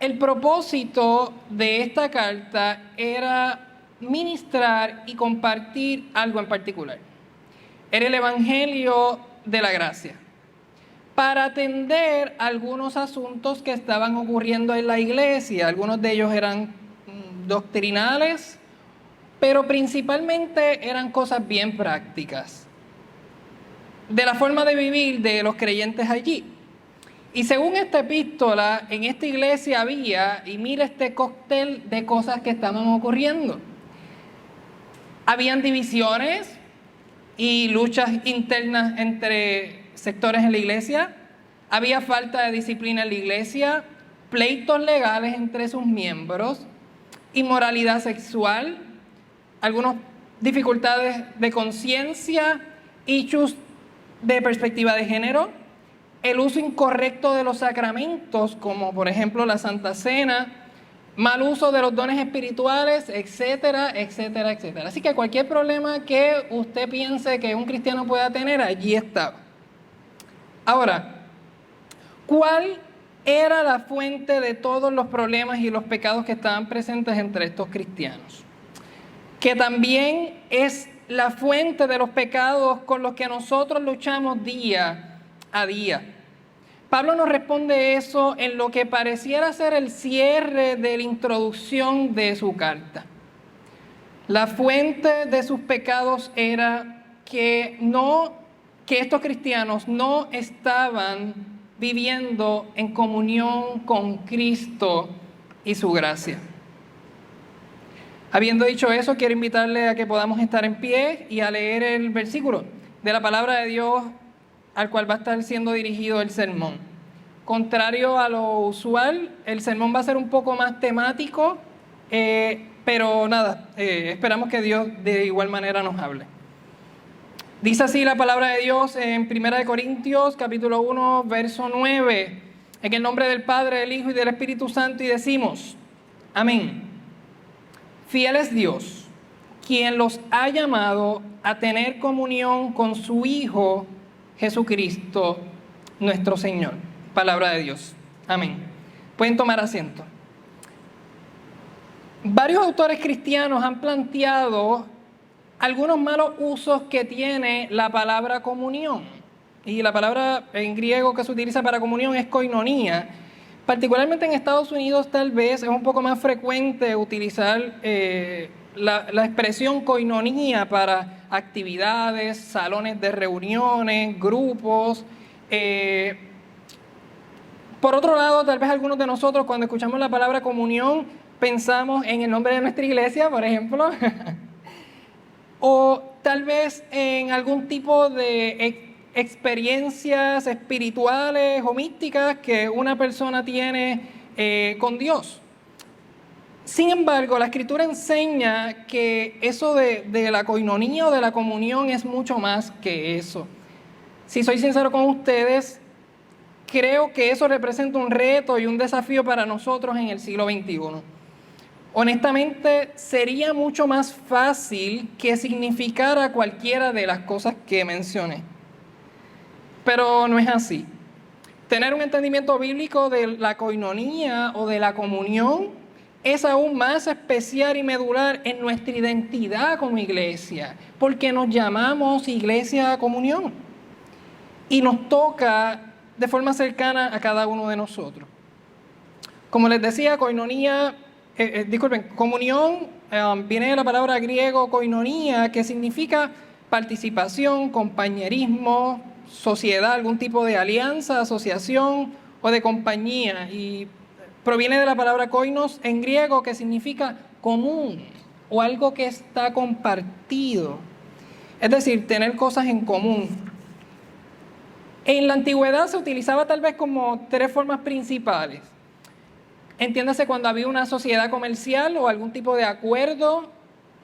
el propósito de esta carta era ministrar y compartir algo en particular. Era el Evangelio de la Gracia, para atender algunos asuntos que estaban ocurriendo en la iglesia. Algunos de ellos eran doctrinales, pero principalmente eran cosas bien prácticas, de la forma de vivir de los creyentes allí. Y según esta epístola, en esta iglesia había, y mira este cóctel de cosas que estaban ocurriendo. Habían divisiones y luchas internas entre sectores en la iglesia. Había falta de disciplina en la iglesia, pleitos legales entre sus miembros, inmoralidad sexual, algunas dificultades de conciencia, issues de perspectiva de género, el uso incorrecto de los sacramentos, como por ejemplo la Santa Cena, mal uso de los dones espirituales, etcétera, etcétera, etcétera. Así que cualquier problema que usted piense que un cristiano pueda tener, allí estaba. Ahora, ¿cuál era la fuente de todos los problemas y los pecados que estaban presentes entre estos cristianos? Que también es la fuente de los pecados con los que nosotros luchamos día a día. Pablo nos responde eso en lo que pareciera ser el cierre de la introducción de su carta. La fuente de sus pecados era que estos cristianos no estaban viviendo en comunión con Cristo y su gracia. Habiendo dicho eso, quiero invitarle a que podamos estar en pie y a leer el versículo de la palabra de Dios al cual va a estar siendo dirigido el sermón. Contrario a lo usual, el sermón va a ser un poco más temático, pero nada, esperamos que Dios de igual manera nos hable. Dice así la palabra de Dios en 1 Corintios, capítulo 1, verso 9. En el nombre del Padre, del Hijo y del Espíritu Santo, y decimos, amén. Fiel es Dios, quien los ha llamado a tener comunión con su Hijo Jesucristo, nuestro Señor. Palabra de Dios. Amén. Pueden tomar asiento. Varios autores cristianos han planteado algunos malos usos que tiene la palabra comunión. Y la palabra en griego que se utiliza para comunión es koinonía. Particularmente en Estados Unidos tal vez es un poco más frecuente utilizar la expresión koinonía para actividades, salones de reuniones, grupos. Por otro lado, tal vez algunos de nosotros cuando escuchamos la palabra comunión pensamos en el nombre de nuestra iglesia, por ejemplo, o tal vez en algún tipo de experiencias espirituales o místicas que una persona tiene con Dios. Sin embargo, la Escritura enseña que eso de la koinonía o de la comunión es mucho más que eso. Si soy sincero con ustedes, creo que eso representa un reto y un desafío para nosotros en el siglo XXI. Honestamente, sería mucho más fácil que significara cualquiera de las cosas que mencioné. Pero no es así. Tener un entendimiento bíblico de la koinonía o de la comunión es aún más especial y medular en nuestra identidad como iglesia, porque nos llamamos iglesia de comunión y nos toca de forma cercana a cada uno de nosotros. Como les decía, comunión viene de la palabra griego koinonía, que significa participación, compañerismo, sociedad, algún tipo de alianza, asociación o de compañía. Y proviene de la palabra koinos en griego, que significa común o algo que está compartido. Es decir, tener cosas en común. En la antigüedad se utilizaba tal vez como tres formas principales. Entiéndase cuando había una sociedad comercial o algún tipo de acuerdo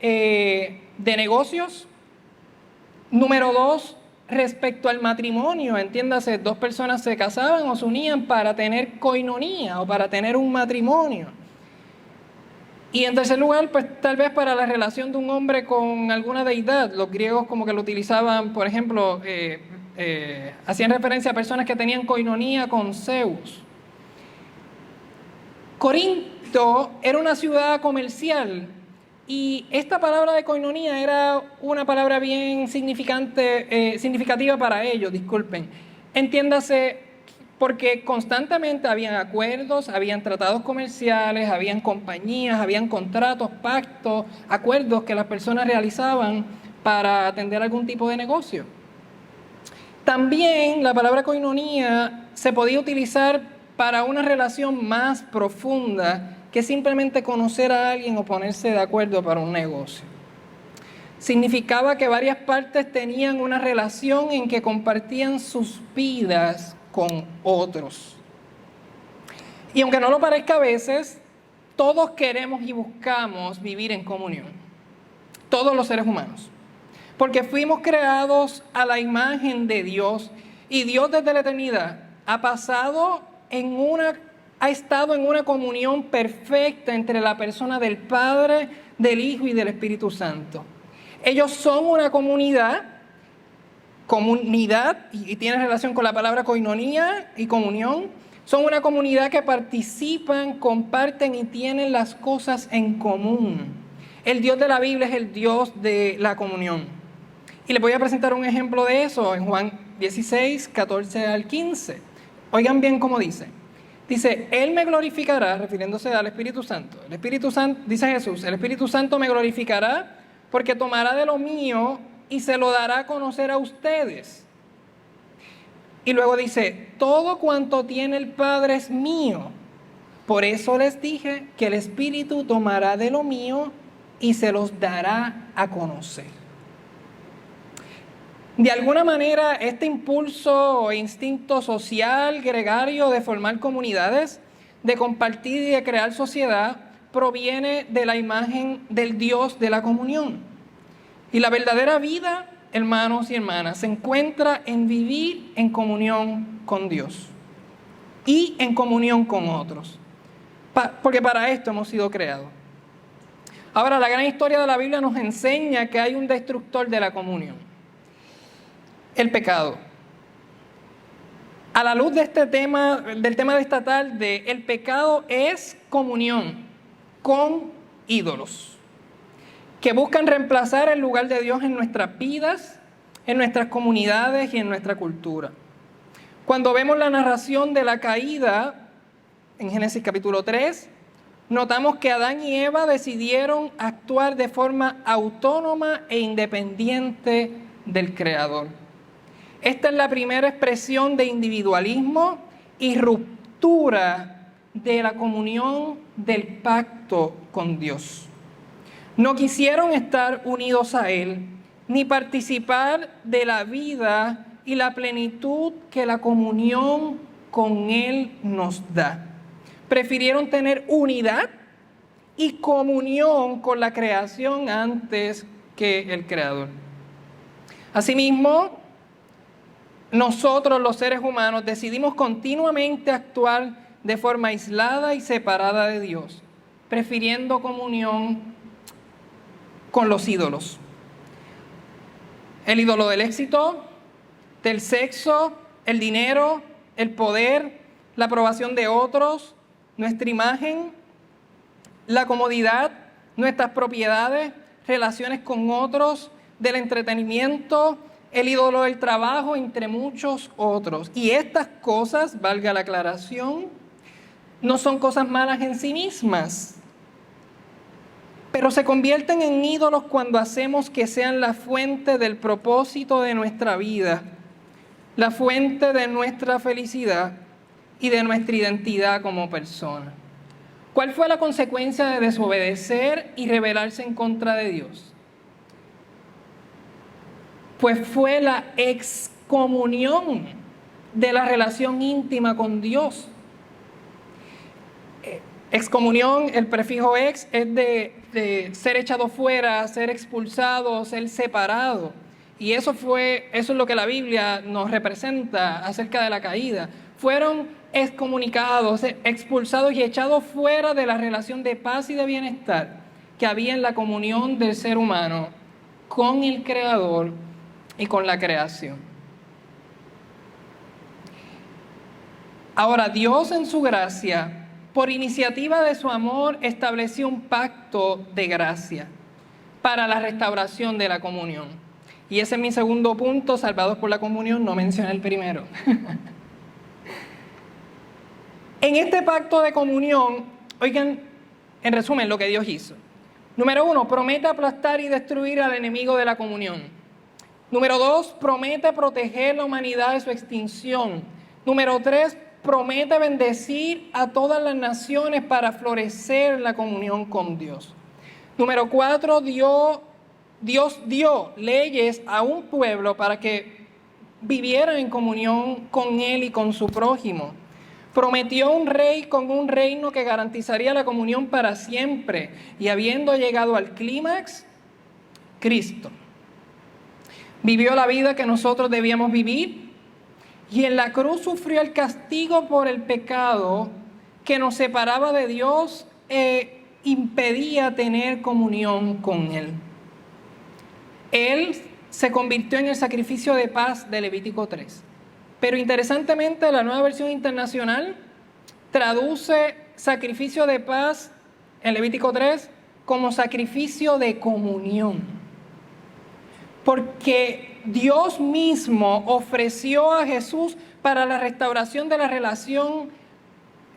de negocios. Número 2, respecto al matrimonio, entiéndase, dos personas se casaban o se unían para tener koinonía o para tener un matrimonio. Y en tercer lugar, pues tal vez para la relación de un hombre con alguna deidad. Los griegos como que lo utilizaban, por ejemplo, hacían referencia a personas que tenían koinonía con Zeus. Corinto era una ciudad comercial y esta palabra de koinonía era una palabra bien significativa para ellos, disculpen. Entiéndase, porque constantemente habían acuerdos, habían tratados comerciales, habían compañías, habían contratos, pactos, acuerdos que las personas realizaban para atender algún tipo de negocio. También la palabra koinonía se podía utilizar para una relación más profunda que simplemente conocer a alguien o ponerse de acuerdo para un negocio. Significaba que varias partes tenían una relación en que compartían sus vidas con otros. Y aunque no lo parezca a veces, todos queremos y buscamos vivir en comunión. Todos los seres humanos. Porque fuimos creados a la imagen de Dios y Dios desde la eternidad ha estado en una comunión perfecta entre la persona del Padre, del Hijo y del Espíritu Santo. Ellos son una comunidad, y tiene relación con la palabra koinonía y comunión. Son una comunidad que participan, comparten y tienen las cosas en común. El Dios de la Biblia es el Dios de la comunión. Y les voy a presentar un ejemplo de eso en Juan 16, 14 al 15. Oigan bien cómo dice. Dice, Él me glorificará, refiriéndose al Espíritu Santo. El Espíritu Santo, dice Jesús, el Espíritu Santo me glorificará porque tomará de lo mío y se lo dará a conocer a ustedes. Y luego dice, todo cuanto tiene el Padre es mío. Por eso les dije que el Espíritu tomará de lo mío y se los dará a conocer. De alguna manera, este impulso o instinto social, gregario de formar comunidades, de compartir y de crear sociedad, proviene de la imagen del Dios de la comunión. Y la verdadera vida, hermanos y hermanas, se encuentra en vivir en comunión con Dios y en comunión con otros, porque para esto hemos sido creados. Ahora, la gran historia de la Biblia nos enseña que hay un destructor de la comunión. El pecado. A la luz de este tema, del tema de esta tarde, el pecado es comunión con ídolos que buscan reemplazar el lugar de Dios en nuestras vidas, en nuestras comunidades y en nuestra cultura. Cuando vemos la narración de la caída en Génesis capítulo 3, notamos que Adán y Eva decidieron actuar de forma autónoma e independiente del Creador. Esta es la primera expresión de individualismo y ruptura de la comunión del pacto con Dios. No quisieron estar unidos a Él, ni participar de la vida y la plenitud que la comunión con Él nos da. Prefirieron tener unidad y comunión con la creación antes que el Creador. Asimismo, nosotros los seres humanos decidimos continuamente actuar de forma aislada y separada de Dios, prefiriendo comunión con los ídolos. El ídolo del éxito, del sexo, el dinero, el poder, la aprobación de otros, nuestra imagen, la comodidad, nuestras propiedades, relaciones con otros, del entretenimiento, el ídolo del trabajo, entre muchos otros. Y estas cosas, valga la aclaración, no son cosas malas en sí mismas, pero se convierten en ídolos cuando hacemos que sean la fuente del propósito de nuestra vida, la fuente de nuestra felicidad y de nuestra identidad como persona. ¿Cuál fue la consecuencia de desobedecer y rebelarse en contra de Dios? Pues fue la excomunión de la relación íntima con Dios. Excomunión, el prefijo ex, es de ser echado fuera, ser expulsado, ser separado. Y eso es lo que la Biblia nos representa acerca de la caída. Fueron excomunicados, expulsados y echados fuera de la relación de paz y de bienestar que había en la comunión del ser humano con el Creador y con la creación. Ahora, Dios en su gracia por iniciativa de su amor, estableció un pacto de gracia para la restauración de la comunión. Y ese es mi segundo punto, salvados por la comunión, no mencioné el primero. En este pacto de comunión, oigan, en resumen, lo que Dios hizo. Número 1, promete aplastar y destruir al enemigo de la comunión. Número 2, promete proteger la humanidad de su extinción. Número 3, promete bendecir a todas las naciones para florecer en la comunión con Dios. Número 4, Dios dio leyes a un pueblo para que viviera en comunión con Él y con su prójimo. Prometió un rey con un reino que garantizaría la comunión para siempre. Y habiendo llegado al clímax, Cristo vivió la vida que nosotros debíamos vivir y en la cruz sufrió el castigo por el pecado que nos separaba de Dios e impedía tener comunión con Él. Él se convirtió en el sacrificio de paz de Levítico 3. Pero interesantemente, la Nueva Versión Internacional traduce sacrificio de paz en Levítico 3 como sacrificio de comunión. Porque Dios mismo ofreció a Jesús para la restauración de la relación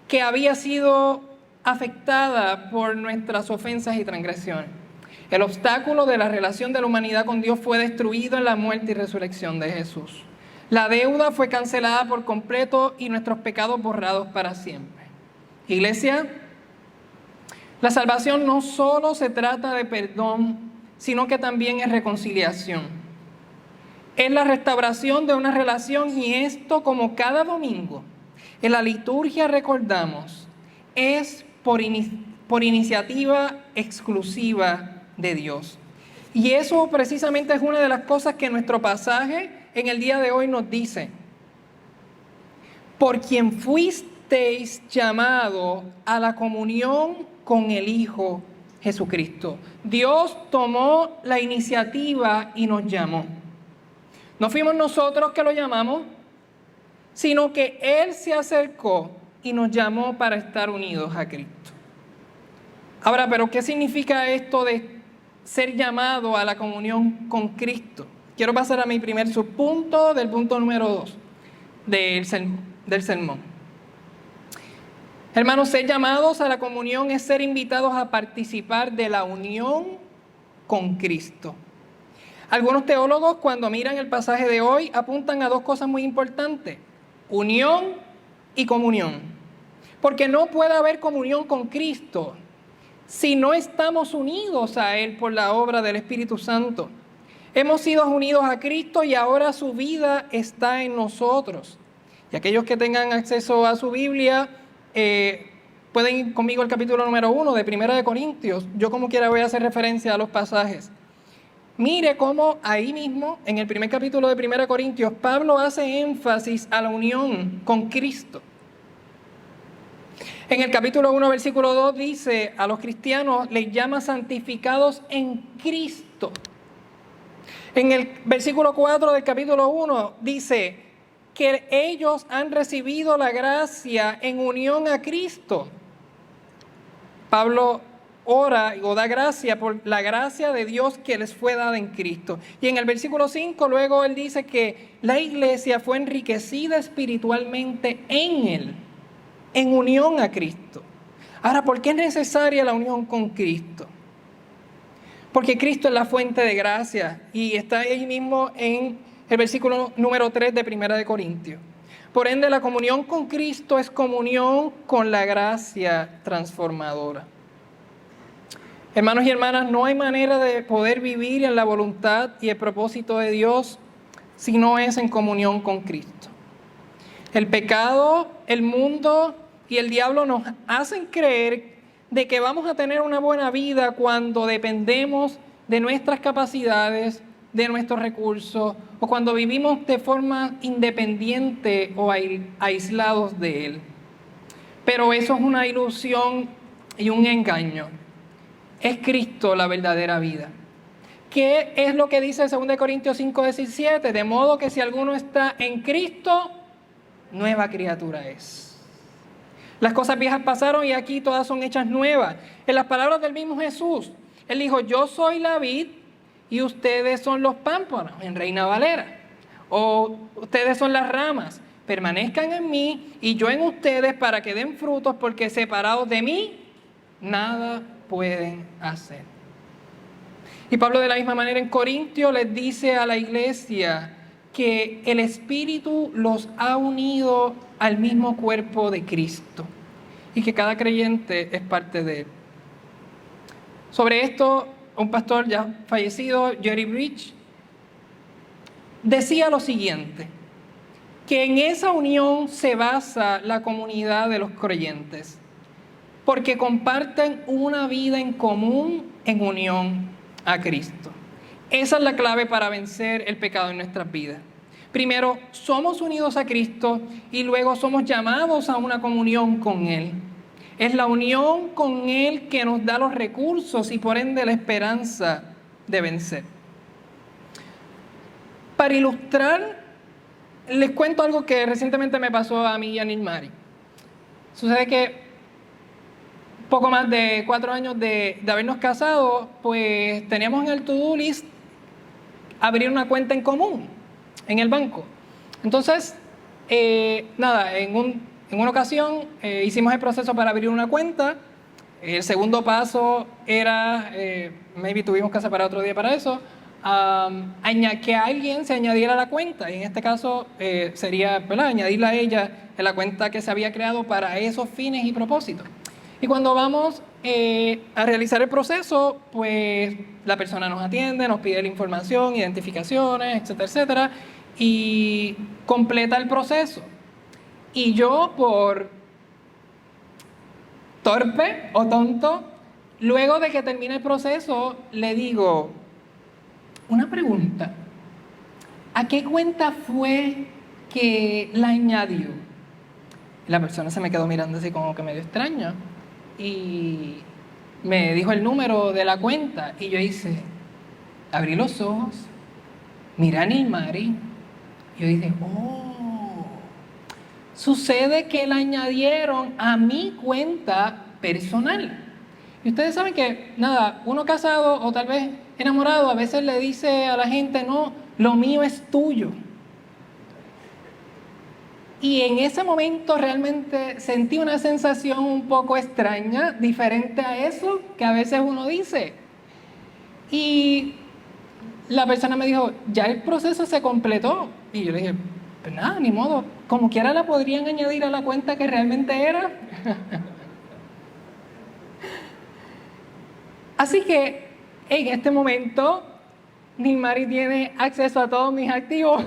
que había sido afectada por nuestras ofensas y transgresiones. El obstáculo de la relación de la humanidad con Dios fue destruido en la muerte y resurrección de Jesús. La deuda fue cancelada por completo y nuestros pecados borrados para siempre. Iglesia, la salvación no solo se trata de perdón, sino que también es reconciliación. Es la restauración de una relación y esto, como cada domingo en la liturgia recordamos, es por iniciativa exclusiva de Dios. Y eso precisamente es una de las cosas que nuestro pasaje en el día de hoy nos dice. Por quien fuisteis llamado a la comunión con el Hijo Jesucristo. Dios tomó la iniciativa y nos llamó. No fuimos nosotros que lo llamamos, sino que Él se acercó y nos llamó para estar unidos a Cristo. Ahora, ¿pero qué significa esto de ser llamado a la comunión con Cristo? Quiero pasar a mi primer subpunto del punto número 2 del sermón. Hermanos, ser llamados a la comunión es ser invitados a participar de la unión con Cristo. Algunos teólogos, cuando miran el pasaje de hoy, apuntan a dos cosas muy importantes: unión y comunión. Porque no puede haber comunión con Cristo si no estamos unidos a Él por la obra del Espíritu Santo. Hemos sido unidos a Cristo y ahora su vida está en nosotros. Y aquellos que tengan acceso a su Biblia, pueden ir conmigo al capítulo número 1 de Primera de Corintios. Yo como quiera voy a hacer referencia a los pasajes. Mire cómo ahí mismo, en el primer capítulo de Primera de Corintios, Pablo hace énfasis a la unión con Cristo. En el capítulo 1, versículo 2 dice, a los cristianos les llama santificados en Cristo. En el versículo 4 del capítulo 1 dice que ellos han recibido la gracia en unión a Cristo. Pablo ora o da gracia por la gracia de Dios que les fue dada en Cristo. Y en el versículo 5 luego él dice que la iglesia fue enriquecida espiritualmente en Él, en unión a Cristo. Ahora, ¿por qué es necesaria la unión con Cristo? Porque Cristo es la fuente de gracia y está ahí mismo en el versículo número 3 de Primera de Corintios. Por ende, la comunión con Cristo es comunión con la gracia transformadora. Hermanos y hermanas, no hay manera de poder vivir en la voluntad y el propósito de Dios si no es en comunión con Cristo. El pecado, el mundo y el diablo nos hacen creer de que vamos a tener una buena vida cuando dependemos de nuestras capacidades, de nuestros recursos, o cuando vivimos de forma independiente o aislados de Él. Pero eso es una ilusión y un engaño. Es Cristo la verdadera vida. ¿Qué es lo que dice 2 Corintios 5:17? De modo que si alguno está en Cristo, nueva criatura es. Las cosas viejas pasaron y aquí todas son hechas nuevas. En las palabras del mismo Jesús, Él dijo, yo soy la vid y ustedes son los pámpanos, en Reina Valera. O ustedes son las ramas, permanezcan en mí y yo en ustedes para que den frutos, porque separados de mí, nada pueden hacer. Y Pablo de la misma manera en Corintios les dice a la iglesia que el Espíritu los ha unido al mismo cuerpo de Cristo y que cada creyente es parte de él. Sobre esto, un pastor ya fallecido, Jerry Bridge, decía lo siguiente, que en esa unión se basa la comunidad de los creyentes, porque comparten una vida en común en unión a Cristo. Esa es la clave para vencer el pecado en nuestras vidas. Primero, somos unidos a Cristo y luego somos llamados a una comunión con Él. Es la unión con Él que nos da los recursos y por ende la esperanza de vencer. Para ilustrar, les cuento algo que recientemente me pasó a mí y a Nilmari. Sucede que poco más de 4 años de habernos casado, pues teníamos en el to-do list abrir una cuenta en común en el banco. Entonces, en una ocasión hicimos el proceso para abrir una cuenta. El segundo paso era, maybe tuvimos que separar otro día para eso, que alguien se añadiera a la cuenta. Y en este caso sería, ¿verdad?, añadirla a ella en la cuenta que se había creado para esos fines y propósitos. Y cuando vamos a realizar el proceso, pues la persona nos atiende, nos pide la información, identificaciones, etcétera, etcétera, y completa el proceso. Y yo, por torpe o tonto, luego de que termine el proceso, le digo, una pregunta, ¿a qué cuenta fue que la añadió? La persona se me quedó mirando así como que medio extraña y me dijo el número de la cuenta y yo abrí los ojos, miré a Nilmari y yo dije, sucede que la añadieron a mi cuenta personal. Y ustedes saben que, uno casado o tal vez enamorado a veces le dice a la gente, no, lo mío es tuyo. Y en ese momento realmente sentí una sensación un poco extraña, diferente a eso que a veces uno dice. Y la persona me dijo, ya el proceso se completó. Y yo le dije, pues nada, ni modo, como quiera la podrían añadir a la cuenta que realmente era. Así que en este momento, Nilmari tiene acceso a todos mis activos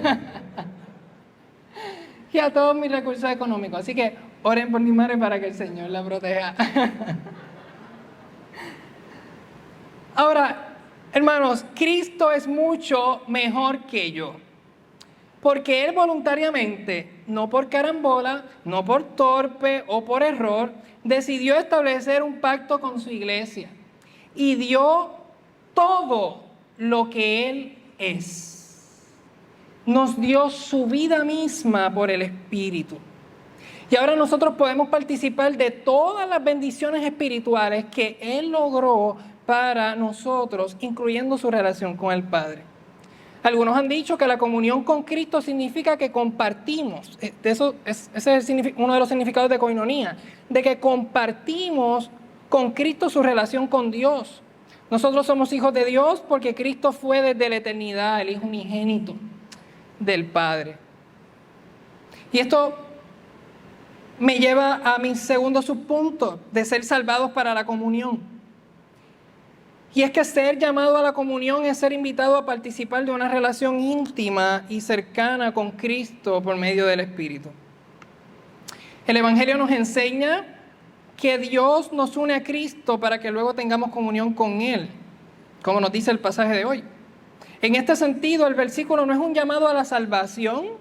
y a todos mis recursos económicos. Así que oren por Nilmari para que el Señor la proteja. Ahora, hermanos, Cristo es mucho mejor que yo. Porque Él voluntariamente, no por carambola, no por torpe o por error, decidió establecer un pacto con su iglesia y dio todo lo que Él es. Nos dio su vida misma por el Espíritu. Y ahora nosotros podemos participar de todas las bendiciones espirituales que Él logró para nosotros, incluyendo su relación con el Padre. Algunos han dicho que la comunión con Cristo significa que compartimos. Ese es uno de los significados de coinonía, de que compartimos con Cristo su relación con Dios. Nosotros somos hijos de Dios porque Cristo fue desde la eternidad el Hijo unigénito del Padre. Y esto me lleva a mi segundo subpunto de ser salvados para la comunión. Y es que ser llamado a la comunión es ser invitado a participar de una relación íntima y cercana con Cristo por medio del Espíritu. El Evangelio nos enseña que Dios nos une a Cristo para que luego tengamos comunión con Él, como nos dice el pasaje de hoy. En este sentido, el versículo no es un llamado a la salvación,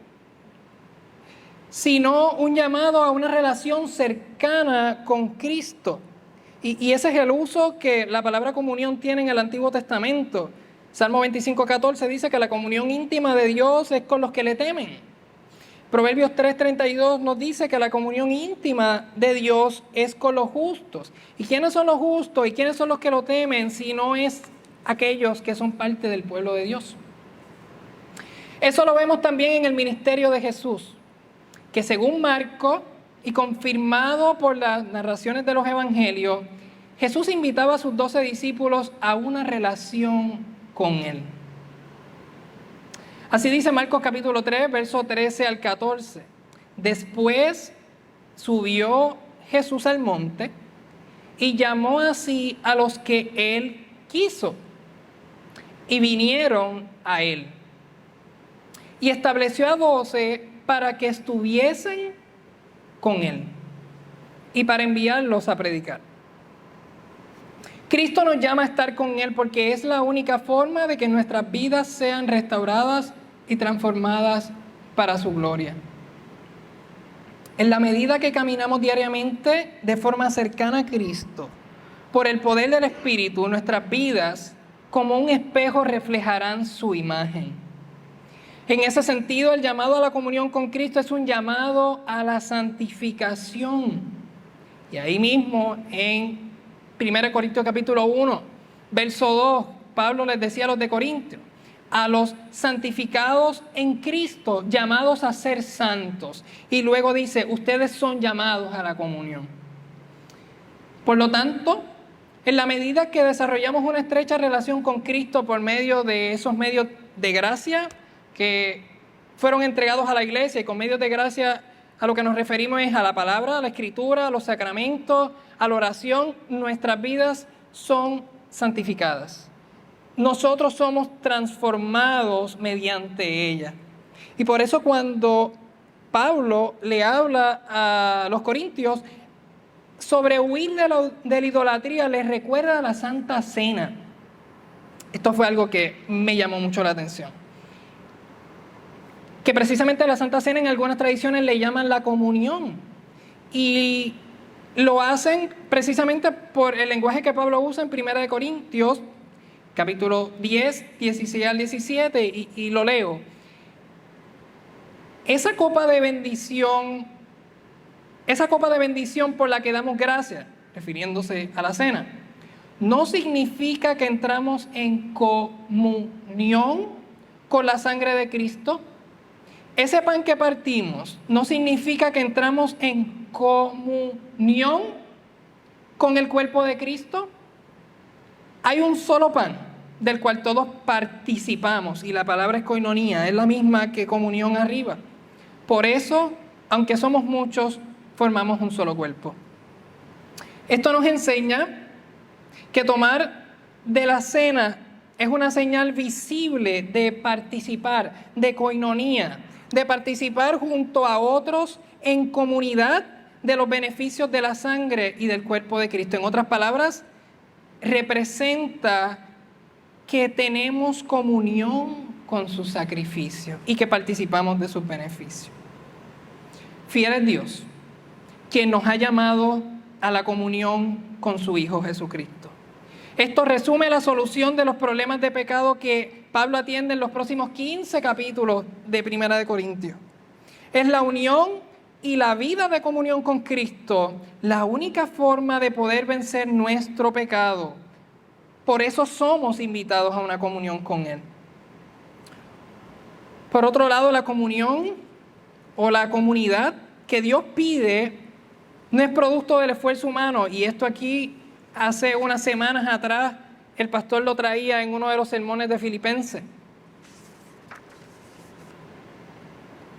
sino un llamado a una relación cercana con Cristo. Y ese es el uso que la palabra comunión tiene en el Antiguo Testamento. Salmo 25:14 dice que la comunión íntima de Dios es con los que le temen. Proverbios 3:32 nos dice que la comunión íntima de Dios es con los justos. ¿Y quiénes son los justos y quiénes son los que lo temen si no es aquellos que son parte del pueblo de Dios? Eso lo vemos también en el ministerio de Jesús, que según Marcos y confirmado por las narraciones de los evangelios, Jesús invitaba a sus 12 discípulos a una relación con Él. Así dice Marcos capítulo 3, verso 13 al 14. Después subió Jesús al monte y llamó así a los que Él quiso, y vinieron a Él. Y estableció a 12 para que estuviesen con Él y para enviarlos a predicar. Cristo nos llama a estar con Él porque es la única forma de que nuestras vidas sean restauradas y transformadas para su gloria. En la medida que caminamos diariamente de forma cercana a Cristo, por el poder del Espíritu, nuestras vidas como un espejo reflejarán su imagen. En ese sentido, el llamado a la comunión con Cristo es un llamado a la santificación. Y ahí mismo en 1 Corintios capítulo 1, verso 2, Pablo les decía a los de Corintios: a los santificados en Cristo, llamados a ser santos. Y luego dice: ustedes son llamados a la comunión. Por lo tanto, en la medida que desarrollamos una estrecha relación con Cristo por medio de esos medios de gracia que fueron entregados a la iglesia, y con medios de gracia a lo que nos referimos es a la palabra, a la escritura, a los sacramentos, a la oración, nuestras vidas son santificadas. Nosotros somos transformados mediante ella. Y por eso cuando Pablo le habla a los corintios sobre huir de la idolatría, les recuerda la Santa Cena. Esto fue algo que me llamó mucho la atención. Que precisamente la Santa Cena en algunas tradiciones le llaman la comunión. Y lo hacen precisamente por el lenguaje que Pablo usa en 1 Corintios, capítulo 10, 16 al 17, y lo leo. Esa copa de bendición por la que damos gracias, refiriéndose a la cena, no significa que entramos en comunión con la sangre de Cristo. Ese pan que partimos no significa que entramos en comunión con el cuerpo de Cristo. Hay un solo pan del cual todos participamos, y la palabra es koinonía, es la misma que comunión arriba. Por eso, aunque somos muchos, formamos un solo cuerpo. Esto nos enseña que tomar de la cena es una señal visible de participar, de koinonía, de participar junto a otros en comunidad de los beneficios de la sangre y del cuerpo de Cristo. En otras palabras, representa que tenemos comunión con su sacrificio y que participamos de sus beneficios. Fiel es Dios, quien nos ha llamado a la comunión con su Hijo Jesucristo. Esto resume la solución de los problemas de pecado que Pablo atiende en los próximos 15 capítulos de 1 Corintios. Es la unión y la vida de comunión con Cristo la única forma de poder vencer nuestro pecado. Por eso somos invitados a una comunión con Él. Por otro lado, la comunión o la comunidad que Dios pide no es producto del esfuerzo humano, y esto aquí hace unas semanas atrás el pastor lo traía en uno de los sermones de Filipenses.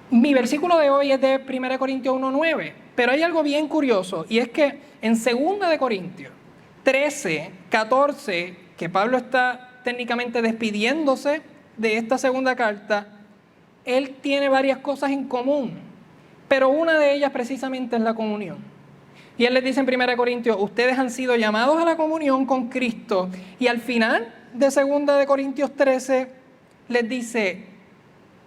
Mi versículo de hoy es de 1 Corintios 1:9, pero hay algo bien curioso, y es que en 2 Corintios 13, 14, que Pablo está técnicamente despidiéndose de esta segunda carta, él tiene varias cosas en común, pero una de ellas precisamente es la comunión. Y él les dice en 1 Corintios: ustedes han sido llamados a la comunión con Cristo. Y al final de 2 Corintios 13 les dice: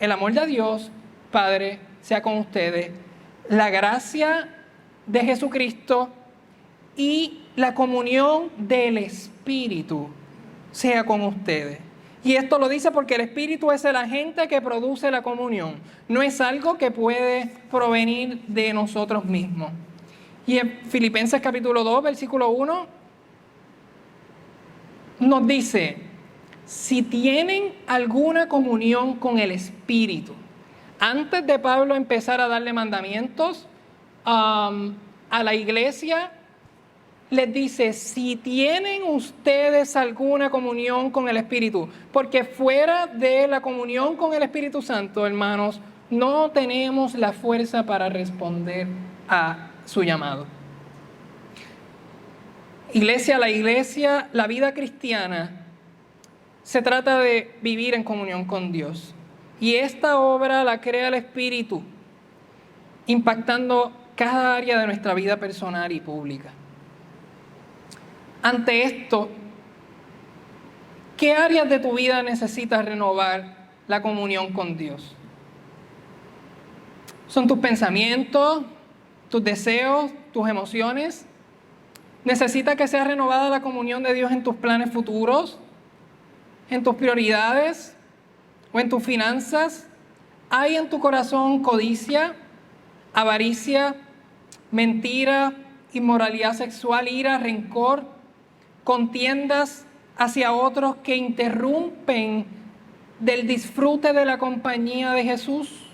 el amor de Dios Padre sea con ustedes, la gracia de Jesucristo y la comunión del Espíritu sea con ustedes. Y esto lo dice porque el Espíritu es el agente que produce la comunión. No es algo que puede provenir de nosotros mismos. Y en Filipenses capítulo 2, versículo 1, nos dice, si tienen alguna comunión con el Espíritu. Antes de Pablo empezar a darle mandamientos a la iglesia, les dice, si tienen ustedes alguna comunión con el Espíritu, porque fuera de la comunión con el Espíritu Santo, hermanos, no tenemos la fuerza para responder a su llamado. Iglesia, la vida cristiana, se trata de vivir en comunión con Dios. Y esta obra la crea el Espíritu, impactando cada área de nuestra vida personal y pública. Ante esto, ¿qué áreas de tu vida necesitas renovar la comunión con Dios? ¿Son tus pensamientos, tus deseos, tus emociones? ¿Necesitas que sea renovada la comunión de Dios en tus planes futuros, en tus prioridades o en tus finanzas? ¿Hay en tu corazón codicia, avaricia, mentira, inmoralidad sexual, ira, rencor, contiendas hacia otros que interrumpen del disfrute de la compañía de Jesús?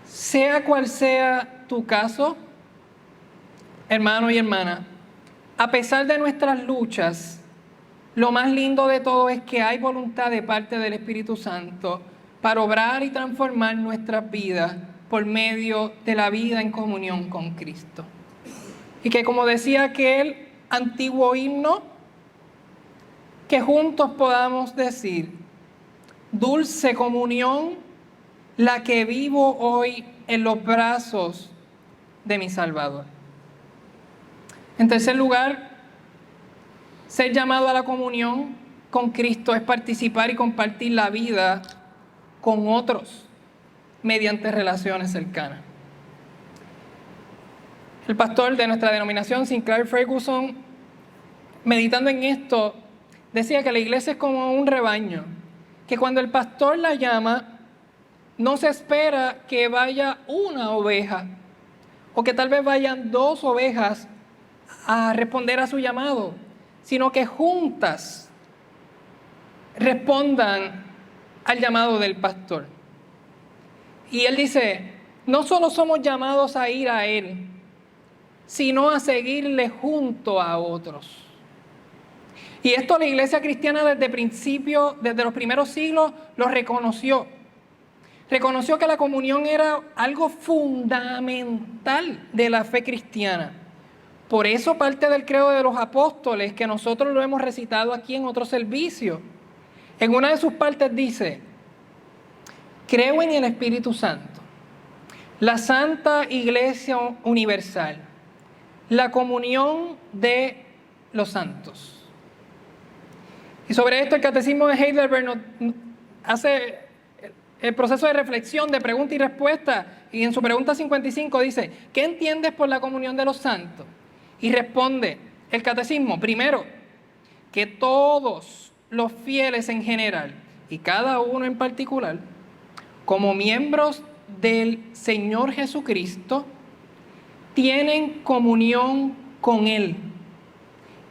Sea cual sea tu caso, hermano y hermana, a pesar de nuestras luchas, lo más lindo de todo es que hay voluntad de parte del Espíritu Santo para obrar y transformar nuestras vidas por medio de la vida en comunión con Cristo. Y que, como decía aquel antiguo himno, que juntos podamos decir, dulce comunión, la que vivo hoy en los brazos de mi Salvador. En tercer lugar, ser llamado a la comunión con Cristo es participar y compartir la vida con otros mediante relaciones cercanas. El pastor de nuestra denominación, Sinclair Ferguson, meditando en esto, decía que la iglesia es como un rebaño, que cuando el pastor la llama, no se espera que vaya una oveja, o que tal vez vayan 2 ovejas a responder a su llamado, sino que juntas respondan al llamado del pastor. Y él dice, no solo somos llamados a ir a él, sino a seguirle junto a otros. Y esto la iglesia cristiana desde principio, desde los primeros siglos, lo reconoció. Reconoció que la comunión era algo fundamental de la fe cristiana. Por eso parte del credo de los apóstoles, que nosotros lo hemos recitado aquí en otro servicio, en una de sus partes dice, creo en el Espíritu Santo, la Santa Iglesia Universal, la comunión de los santos. Y sobre esto el Catecismo de Heidelberg nos hace el proceso de reflexión, de pregunta y respuesta, y en su pregunta 55 dice, ¿qué entiendes por la comunión de los santos? Y responde el Catecismo, primero, que todos los fieles en general, y cada uno en particular, como miembros del Señor Jesucristo, tienen comunión con Él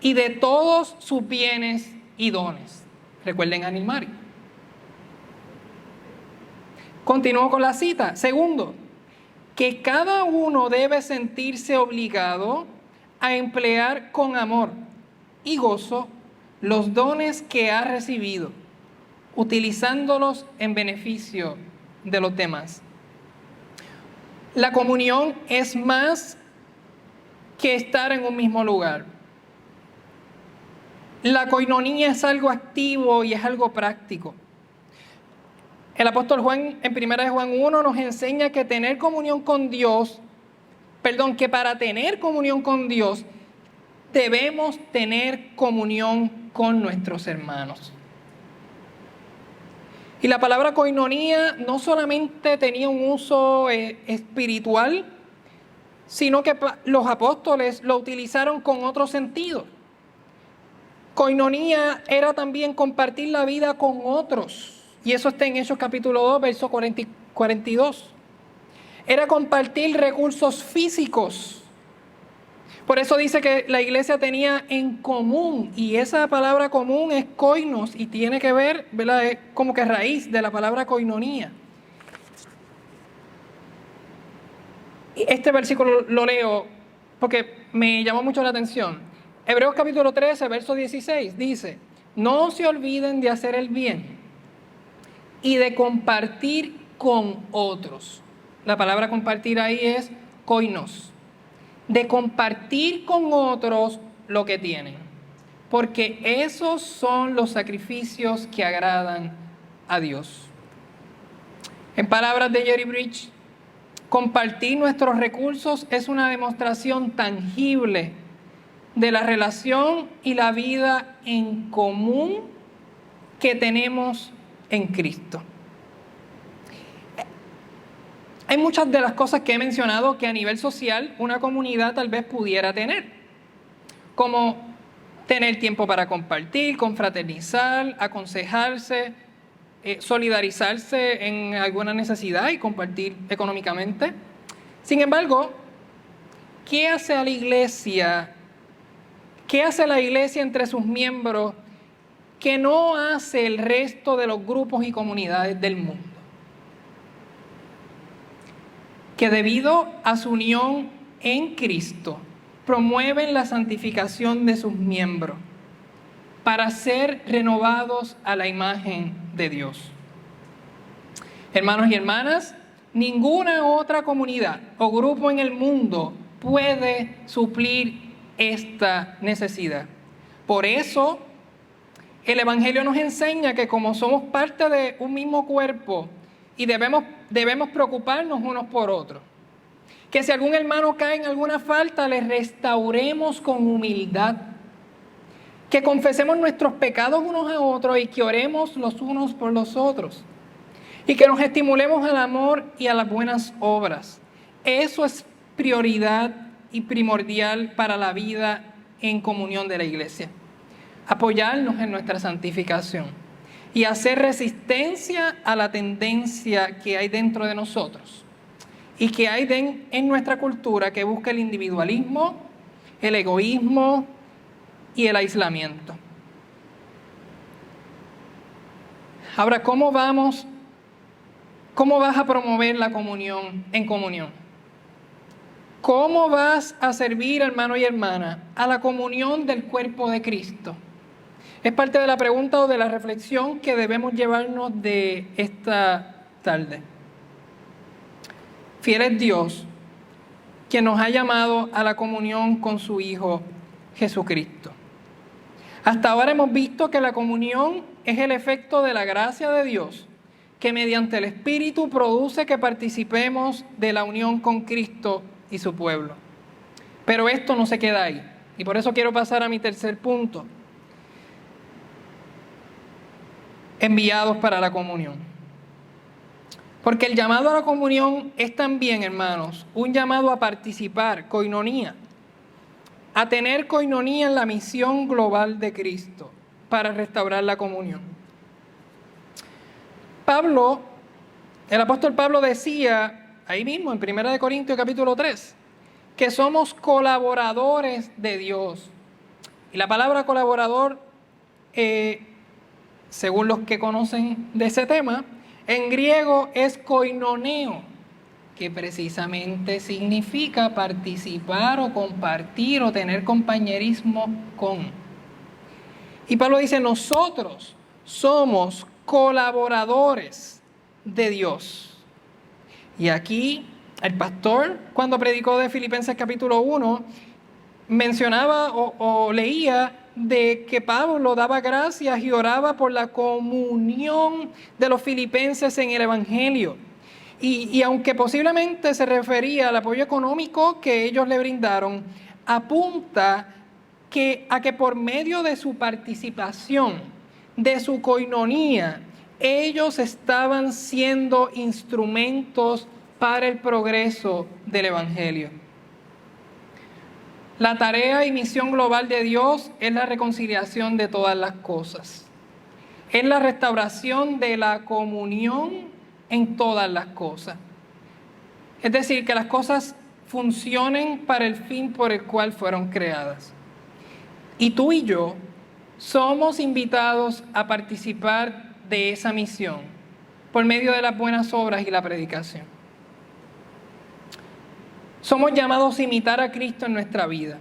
y de todos sus bienes y dones. Recuerden a Nilmari. Continúo con la cita. Segundo, que cada uno debe sentirse obligado a emplear con amor y gozo los dones que ha recibido, utilizándolos en beneficio de los demás. La comunión es más que estar en un mismo lugar. La coinonía es algo activo y es algo práctico. El apóstol Juan, en 1 de Juan 1, nos enseña que que para tener comunión con Dios, debemos tener comunión con nuestros hermanos. Y la palabra coinonía no solamente tenía un uso espiritual, sino que los apóstoles lo utilizaron con otro sentido. Koinonía era también compartir la vida con otros. Y eso está en Hechos capítulo 2, verso 42. Era compartir recursos físicos. Por eso dice que la iglesia tenía en común, y esa palabra común es koinos, y tiene que ver, ¿verdad? Es como que raíz de la palabra koinonía. Este versículo lo leo porque me llamó mucho la atención. Hebreos capítulo 13, verso 16 dice: no se olviden de hacer el bien y de compartir con otros. La palabra compartir ahí es koinos. De compartir con otros lo que tienen, porque esos son los sacrificios que agradan a Dios. En palabras de Jerry Bridge, compartir nuestros recursos es una demostración tangible de la relación y la vida en común que tenemos en Cristo. Hay muchas de las cosas que he mencionado que a nivel social una comunidad tal vez pudiera tener, como tener tiempo para compartir, confraternizar, aconsejarse, solidarizarse en alguna necesidad y compartir económicamente. Sin embargo, ¿qué hace la iglesia entre sus miembros que no hace el resto de los grupos y comunidades del mundo? Que debido a su unión en Cristo, promueven la santificación de sus miembros para ser renovados a la imagen de Dios. Hermanos y hermanas, ninguna otra comunidad o grupo en el mundo puede suplir esta necesidad. Por eso, el Evangelio nos enseña que como somos parte de un mismo cuerpo y debemos preocuparnos unos por otros, que si algún hermano cae en alguna falta, le restauremos con humildad, que confesemos nuestros pecados unos a otros y que oremos los unos por los otros, y que nos estimulemos al amor y a las buenas obras. Eso es prioridad y primordial para la vida en comunión de la iglesia. Apoyarnos en nuestra santificación y hacer resistencia a la tendencia que hay dentro de nosotros y que hay en nuestra cultura, que busca el individualismo, el egoísmo y el aislamiento. Ahora, ¿cómo vas a promover la comunión en comunión? ¿Cómo vas a servir, hermano y hermana, a la comunión del cuerpo de Cristo? Es parte de la pregunta o de la reflexión que debemos llevarnos de esta tarde. Fiel es Dios, quien nos ha llamado a la comunión con su Hijo Jesucristo. Hasta ahora hemos visto que la comunión es el efecto de la gracia de Dios, que mediante el Espíritu produce que participemos de la unión con Cristo y su pueblo. Pero esto no se queda ahí, y por eso quiero pasar a mi tercer punto. Enviados para la comunión. Porque el llamado a la comunión es también, hermanos, un llamado a participar, koinonía, a tener koinonía en la misión global de Cristo para restaurar la comunión. El apóstol Pablo decía, ahí mismo en 1 Corintios capítulo 3, que somos colaboradores de Dios. Y la palabra colaborador, según los que conocen de ese tema, en griego es koinoneo, que precisamente significa participar o compartir o tener compañerismo con. Y Pablo dice, nosotros somos colaboradores de Dios. Y aquí el pastor, cuando predicó de Filipenses capítulo 1, mencionaba o leía de que Pablo daba gracias y oraba por la comunión de los filipenses en el Evangelio. Y aunque posiblemente se refería al apoyo económico que ellos le brindaron, apunta a que por medio de su participación, de su koinonía, ellos estaban siendo instrumentos para el progreso del Evangelio. La tarea y misión global de Dios es la reconciliación de todas las cosas. Es la restauración de la comunión en todas las cosas. Es decir, que las cosas funcionen para el fin por el cual fueron creadas. Y tú y yo somos invitados a participar de esa misión por medio de las buenas obras y la predicación. Somos llamados a imitar a Cristo en nuestra vida.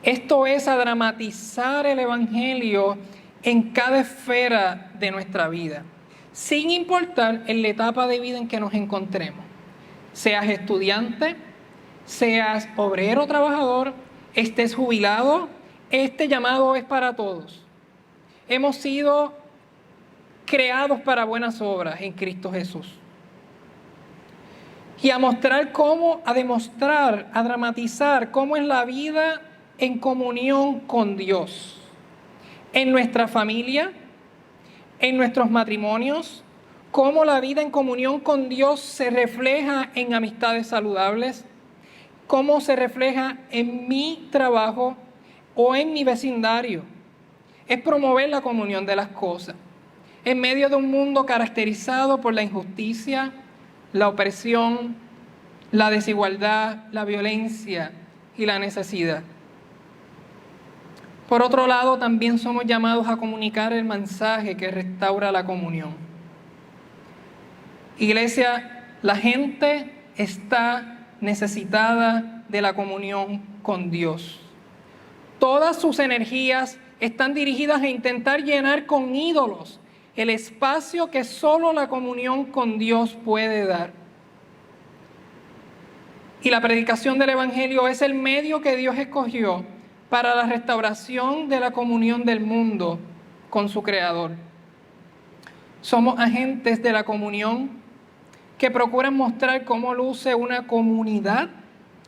Esto es a dramatizar el Evangelio en cada esfera de nuestra vida, sin importar en la etapa de vida en que nos encontremos. Seas estudiante, seas obrero o trabajador, estés jubilado, este llamado es para todos. Hemos sido creados para buenas obras en Cristo Jesús. Y a demostrar, a dramatizar cómo es la vida en comunión con Dios. En nuestra familia, en nuestros matrimonios, cómo la vida en comunión con Dios se refleja en amistades saludables, cómo se refleja en mi trabajo o en mi vecindario. Es promover la comunión de las cosas en medio de un mundo caracterizado por la injusticia, la opresión, la desigualdad, la violencia y la necesidad. Por otro lado, también somos llamados a comunicar el mensaje que restaura la comunión. Iglesia, la gente está necesitada de la comunión con Dios. Todas sus energías están dirigidas a intentar llenar con ídolos el espacio que solo la comunión con Dios puede dar. Y la predicación del Evangelio es el medio que Dios escogió para la restauración de la comunión del mundo con su Creador. Somos agentes de la comunión que procuran mostrar cómo luce una comunidad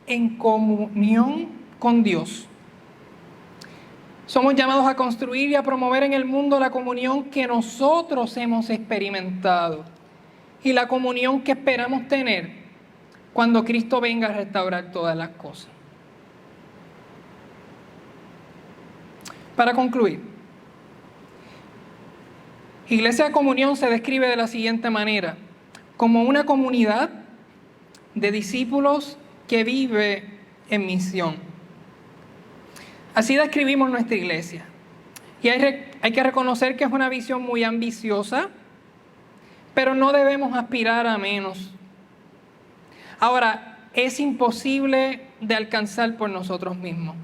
en comunión con Dios. Somos llamados a construir y a promover en el mundo la comunión que nosotros hemos experimentado y la comunión que esperamos tener cuando Cristo venga a restaurar todas las cosas. Para concluir, Iglesia de Comunión se describe de la siguiente manera: como una comunidad de discípulos que vive en misión. Así describimos nuestra iglesia. Y hay que reconocer que es una visión muy ambiciosa, pero no debemos aspirar a menos. Ahora, es imposible de alcanzar por nosotros mismos.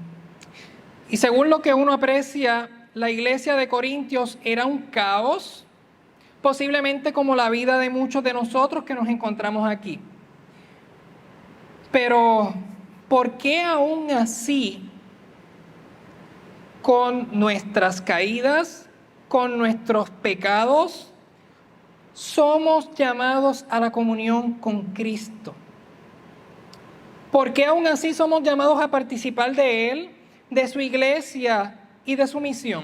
Y según lo que uno aprecia, la iglesia de Corintios era un caos, posiblemente como la vida de muchos de nosotros que nos encontramos aquí. Pero, ¿por qué aún así, con nuestras caídas, con nuestros pecados, somos llamados a la comunión con Cristo? ¿Por qué aún así somos llamados a participar de Él, de su iglesia y de su misión?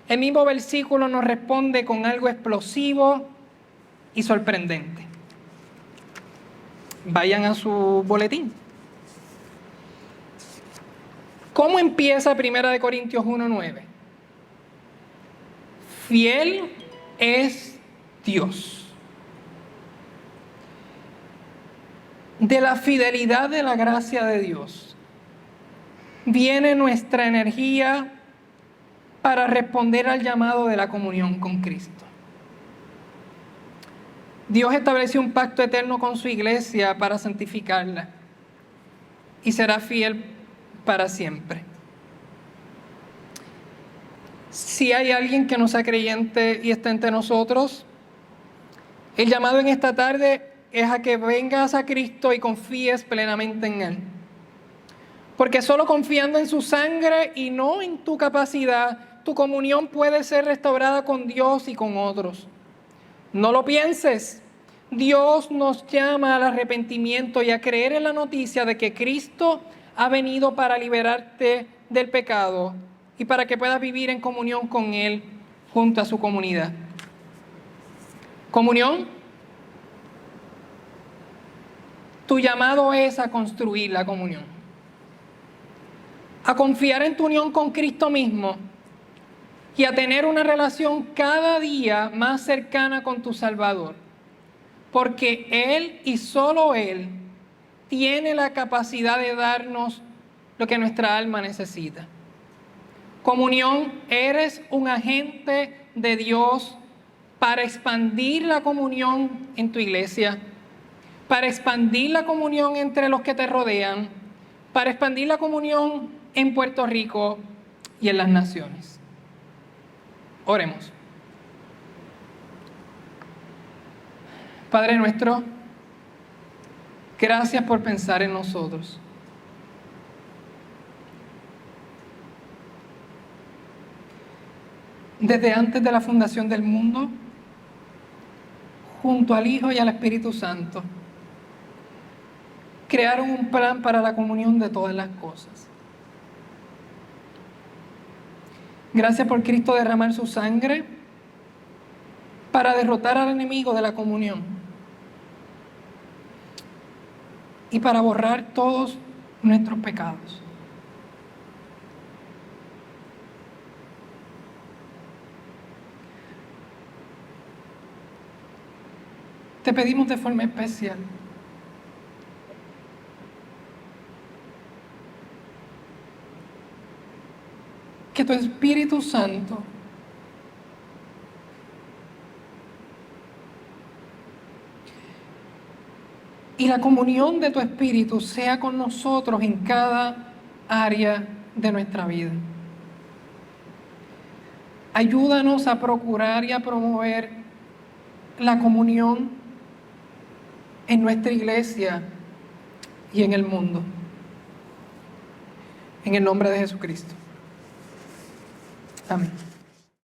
El mismo versículo nos responde con algo explosivo y sorprendente. Vayan a su boletín. ¿Cómo empieza 1 Corintios 1:9? Fiel es Dios. De la fidelidad de la gracia de Dios viene nuestra energía para responder al llamado de la comunión con Cristo. Dios estableció un pacto eterno con su iglesia para santificarla y será fiel para siempre. Si hay alguien que no sea creyente y está entre nosotros, el llamado en esta tarde es a que vengas a Cristo y confíes plenamente en Él. Porque solo confiando en su sangre y no en tu capacidad, tu comunión puede ser restaurada con Dios y con otros. No lo pienses. Dios nos llama al arrepentimiento y a creer en la noticia de que Cristo ha venido para liberarte del pecado y para que puedas vivir en comunión con Él junto a su comunidad. Comunión Tu llamado es a construir la comunión, a confiar en tu unión con Cristo mismo y a tener una relación cada día más cercana con tu Salvador, porque Él y solo Él tiene la capacidad de darnos lo que nuestra alma necesita. Comunión, eres un agente de Dios para expandir la comunión en tu iglesia, para expandir la comunión entre los que te rodean, para expandir la comunión en Puerto Rico y en las naciones. Oremos. Padre nuestro, gracias por pensar en nosotros. Desde antes de la fundación del mundo, junto al Hijo y al Espíritu Santo, crearon un plan para la comunión de todas las cosas. Gracias por Cristo derramar su sangre para derrotar al enemigo de la comunión y para borrar todos nuestros pecados. Te pedimos de forma especial que tu Espíritu Santo y la comunión de tu Espíritu sea con nosotros en cada área de nuestra vida. Ayúdanos a procurar y a promover la comunión en nuestra iglesia y en el mundo. En el nombre de Jesucristo. Amén.